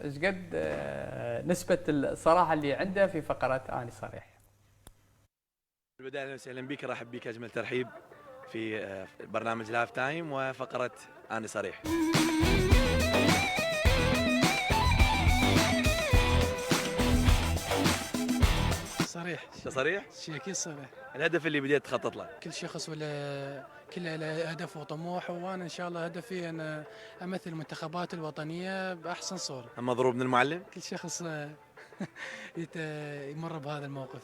ايش قد نسبة الصراحة اللي عنده في فقرة اني صريح. في البداية أهلا وسهلا بك، رحب بك أجمل ترحيب في برنامج لايف تايم وفقرة أنا صريح. صريح. صريح؟ شيء اكيد صريح. الهدف اللي بديت تخطط له؟ كل شخص ولا كل له هدف وطموح، وانا ان شاء الله هدفي ان امثل المنتخبات الوطنيه باحسن صوره. مضروب من المعلم؟ كل شخص يمر بهذا الموقف.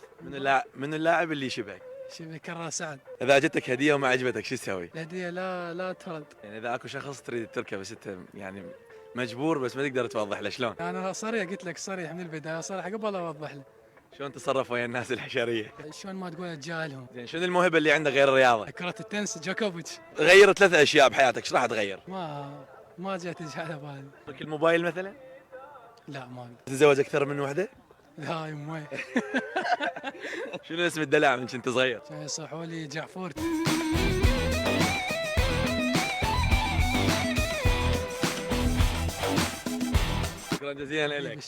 من اللاعب اللي يشبهك؟ شبه كرر سعد. إذا أجتك هدية وما عجبتك شو تسوي؟ الهديه لا ترد. يعني إذا أكو شخص تريد تركب بس أنت يعني مجبور بس ما تقدر توضح له شلون؟ انا صريح، قلت لك صريح من البدايه، صريح قبل اوضح له. شلون تتصرف ويا الناس الحشرية؟ شلون ما تقول اتجاهلهم. زين شنو الموهبة اللي عندك غير الرياضة؟ كرة التنس جوكوفيتش. غير 3 أشياء بحياتك، ايش راح تغير؟ ما جات على بالي. الموبايل مثلا؟ لا ما تتزوج أكثر من وحدة؟ لا يمي. شنو اسم الدلع من كنت صغير؟ يصحوا لي جعفور. شكرا جزيلا لك.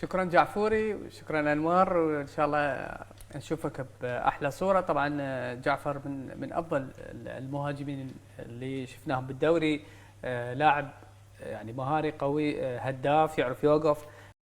شكرا جعفوري وشكرا انوار، وان شاء الله نشوفك باحلى صوره. طبعا جعفر من افضل المهاجمين اللي شفناهم بالدوري، لاعب يعني مهاري قوي، هداف، يعرف يوقف.